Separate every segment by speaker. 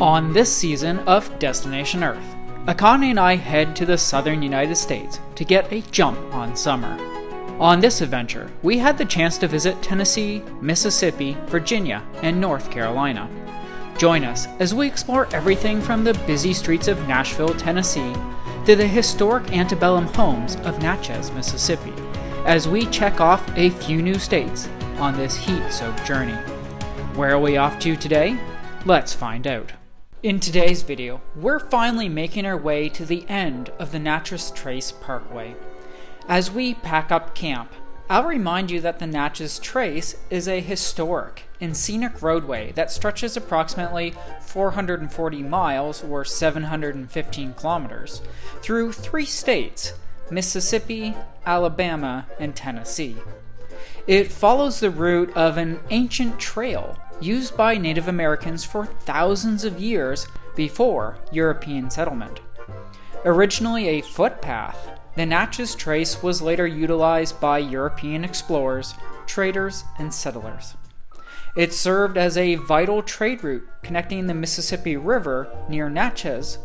Speaker 1: On this season of Destination Earth, Akane and I head to the southern United States to get a jump on summer. On this adventure, we had the chance to visit Tennessee, Mississippi, Virginia, and North Carolina. Join us as we explore everything from the busy streets of Nashville, Tennessee, to the historic antebellum homes of Natchez, Mississippi, as we check off a few new states on this heat-soaked journey. Where are we off to today? Let's find out. In today's video, we're finally making our way to the end of the Natchez Trace Parkway. As we pack up camp, I'll remind you that the Natchez Trace is a historic and scenic roadway that stretches approximately 440 miles or 715 kilometers through 3 states, Mississippi, Alabama, and Tennessee. It follows the route of an ancient trail used by Native Americans for thousands of years before European settlement. Originally a footpath, the Natchez Trace was later utilized by European explorers, traders, and settlers. It served as a vital trade route connecting the Mississippi River near Natchez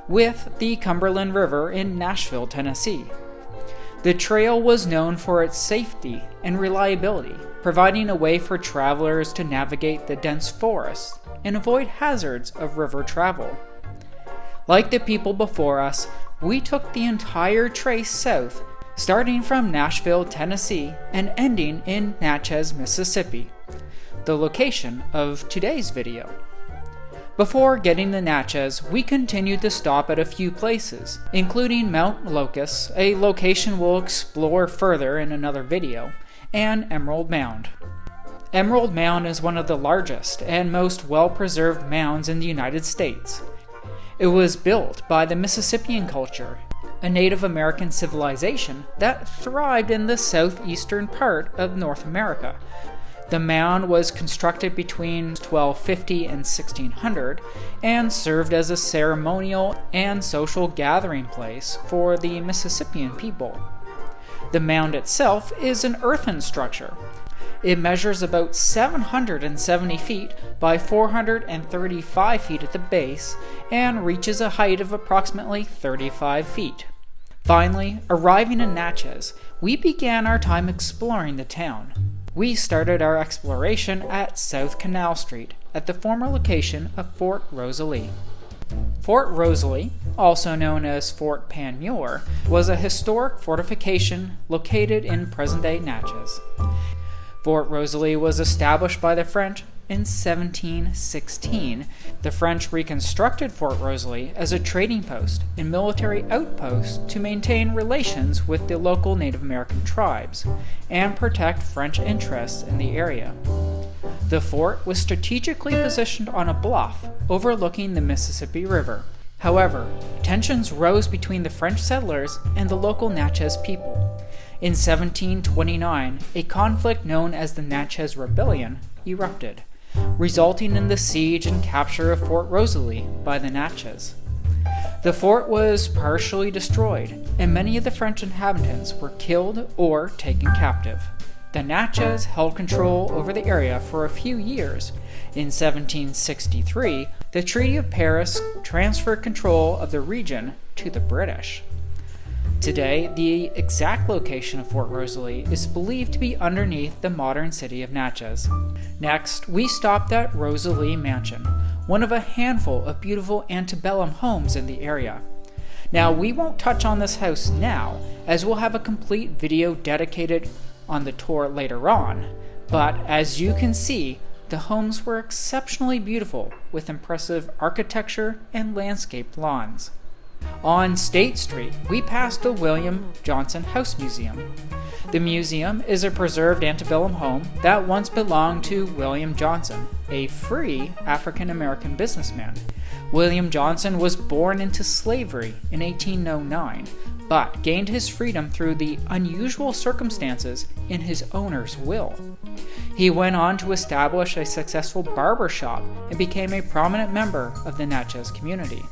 Speaker 1: with the Cumberland River in Nashville, Tennessee. The trail was known for its safety and reliability, providing a way for travelers to navigate the dense forests and avoid hazards of river travel. Like the people before us, we took the entire trace south, starting from Nashville, Tennessee, and ending in Natchez, Mississippi, the location of today's video. Before getting to Natchez, we continued to stop at a few places, including Mount Locust, a location we'll explore further in another video, and Emerald Mound. Emerald Mound is one of the largest and most well-preserved mounds in the United States. It was built by the Mississippian culture, a Native American civilization that thrived in the southeastern part of North America. The mound was constructed between 1250 and 1600 and served as a ceremonial and social gathering place for the Mississippian people. The mound itself is an earthen structure. It measures about 770 feet by 435 feet at the base and reaches a height of approximately 35 feet. Finally, arriving in Natchez, we began our time exploring the town. We started our exploration at South Canal Street at the former location of Fort Rosalie. Fort Rosalie, also known as Fort Panmure, was a historic fortification located in present-day Natchez. Fort Rosalie was established by the French in 1716. The French reconstructed Fort Rosalie as a trading post and military outpost to maintain relations with the local Native American tribes and protect French interests in the area. The fort was strategically positioned on a bluff overlooking the Mississippi River. However, tensions rose between the French settlers and the local Natchez people. In 1729, a conflict known as the Natchez Rebellion erupted, resulting in the siege and capture of Fort Rosalie by the Natchez. The fort was partially destroyed, and many of the French inhabitants were killed or taken captive. The Natchez held control over the area for a few years. In 1763, the Treaty of Paris transferred control of the region to the British. Today, the exact location of Fort Rosalie is believed to be underneath the modern city of Natchez. Next, we stopped at Rosalie Mansion, one of a handful of beautiful antebellum homes in the area. Now, we won't touch on this house now, as we'll have a complete video dedicated on the tour later on, but as you can see, the homes were exceptionally beautiful with impressive architecture and landscaped lawns. On State Street, we passed the William Johnson House Museum. The museum is a preserved antebellum home that once belonged to William Johnson, a free African-American businessman. William Johnson was born into slavery in 1809, but gained his freedom through the unusual circumstances in his owner's will. He went on to establish a successful barber shop and became a prominent member of the Natchez community.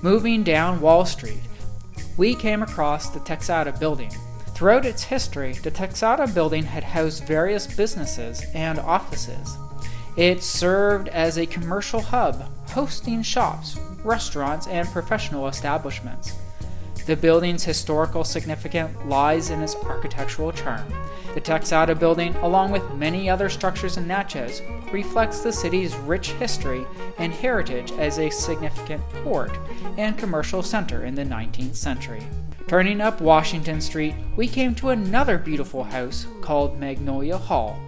Speaker 1: Moving down Wall Street, we came across the Texada building. Throughout its history, the Texada building had housed various businesses and offices. It served as a commercial hub, hosting shops, restaurants, and professional establishments. The building's historical significance lies in its architectural charm. The Texada building, along with many other structures in Natchez, reflects the city's rich history and heritage as a significant port and commercial center in the 19th century. Turning up Washington Street, we came to another beautiful house called Magnolia Hall.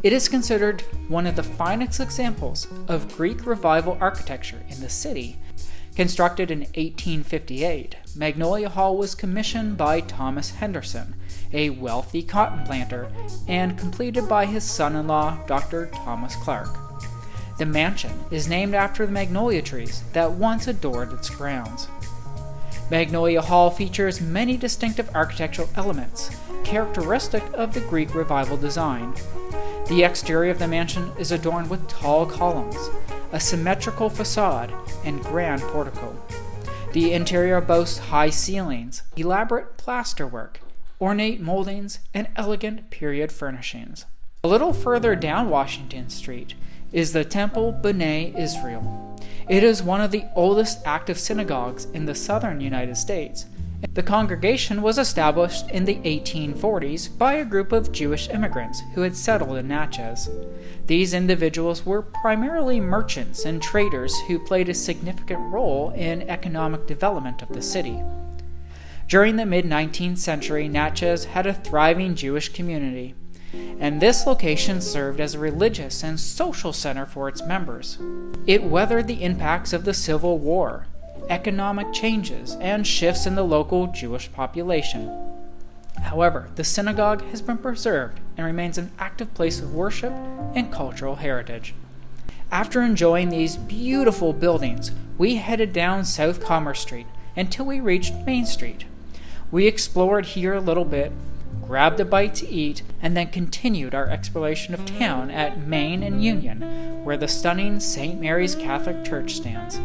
Speaker 1: It is considered one of the finest examples of Greek Revival architecture in the city. Constructed in 1858, Magnolia Hall was commissioned by Thomas Henderson, a wealthy cotton planter, and completed by his son-in-law, Dr. Thomas Clark. The mansion is named after the magnolia trees that once adored its grounds. Magnolia Hall features many distinctive architectural elements, characteristic of the Greek Revival design. The exterior of the mansion is adorned with tall columns, a symmetrical facade, and grand portico. The interior boasts high ceilings, elaborate plasterwork, ornate moldings, and elegant period furnishings. A little further down Washington Street is the Temple B'nai Israel. It is one of the oldest active synagogues in the southern United States. The congregation was established in the 1840s by a group of Jewish immigrants who had settled in Natchez. These individuals were primarily merchants and traders who played a significant role in economic development of the city. During the mid-19th century, Natchez had a thriving Jewish community, and this location served as a religious and social center for its members. It weathered the impacts of the Civil War, economic changes, and shifts in the local Jewish population. However, the synagogue has been preserved and remains an active place of worship and cultural heritage. After enjoying these beautiful buildings, we headed down South Commerce Street until we reached Main Street. We explored here a little bit, grabbed a bite to eat, and then continued our exploration of town at Main and Union, where the stunning St. Mary's Catholic Church stands.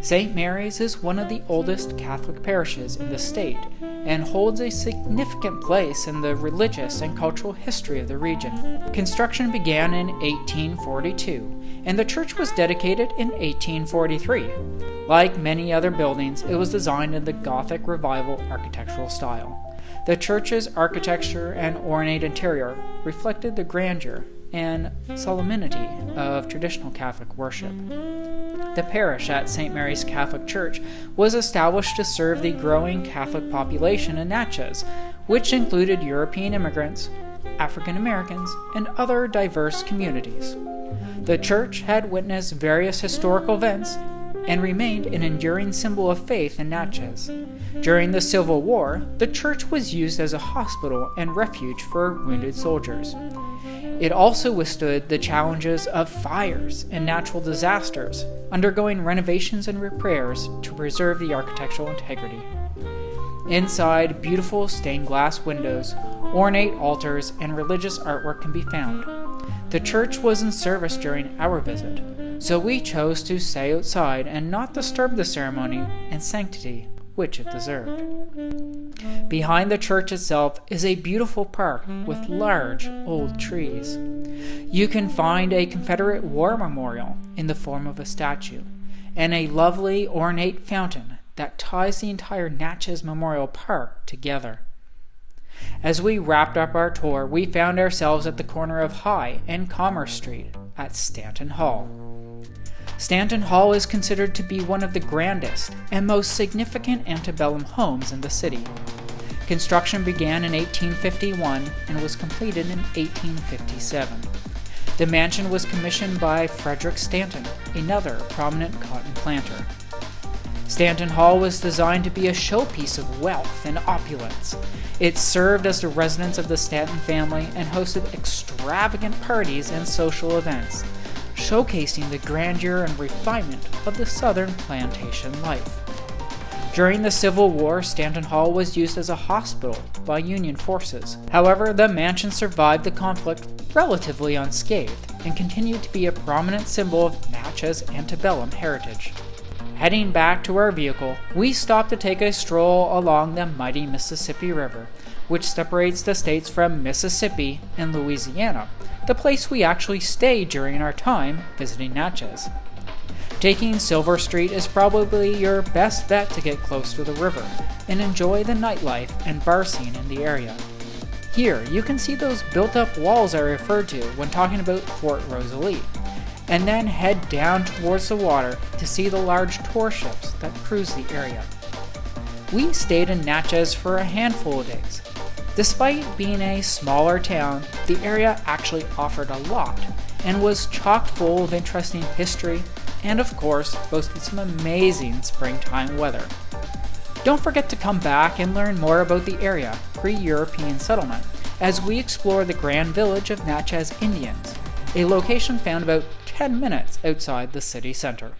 Speaker 1: St. Mary's is one of the oldest Catholic parishes in the state and holds a significant place in the religious and cultural history of the region. Construction began in 1842, and the church was dedicated in 1843. Like many other buildings, it was designed in the Gothic Revival architectural style. The church's architecture and ornate interior reflected the grandeur and solemnity of traditional Catholic worship. The parish at St. Mary's Catholic Church was established to serve the growing Catholic population in Natchez, which included European immigrants, African Americans, and other diverse communities. The church had witnessed various historical events and remained an enduring symbol of faith in Natchez. During the Civil War, the church was used as a hospital and refuge for wounded soldiers. It also withstood the challenges of fires and natural disasters, undergoing renovations and repairs to preserve the architectural integrity. Inside, beautiful stained glass windows, ornate altars, and religious artwork can be found. The church was in service during our visit, so we chose to stay outside and not disturb the ceremony and sanctity which it deserved. Behind the church itself is a beautiful park with large old trees. You can find a Confederate war memorial in the form of a statue, and a lovely ornate fountain that ties the entire Natchez Memorial Park together. As we wrapped up our tour, we found ourselves at the corner of High and Commerce Street at Stanton Hall. Stanton Hall is considered to be one of the grandest and most significant antebellum homes in the city. Construction began in 1851 and was completed in 1857. The mansion was commissioned by Frederick Stanton, another prominent cotton planter. Stanton Hall was designed to be a showpiece of wealth and opulence. It served as the residence of the Stanton family and hosted extravagant parties and social events, showcasing the grandeur and refinement of the southern plantation life. During the Civil War, Stanton Hall was used as a hospital by Union forces. However, the mansion survived the conflict relatively unscathed and continued to be a prominent symbol of Natchez antebellum heritage. Heading back to our vehicle, we stopped to take a stroll along the mighty Mississippi River, which separates the states from Mississippi and Louisiana, the place we actually stayed during our time visiting Natchez. Taking Silver Street is probably your best bet to get close to the river and enjoy the nightlife and bar scene in the area. Here, you can see those built-up walls I referred to when talking about Fort Rosalie, and then head down towards the water to see the large tour ships that cruise the area. We stayed in Natchez for a handful of days. Despite being a smaller town, the area actually offered a lot and was chock full of interesting history and of course boasted some amazing springtime weather. Don't forget to come back and learn more about the area pre-European settlement as we explore the grand village of Natchez Indians, a location found about 10 minutes outside the city center.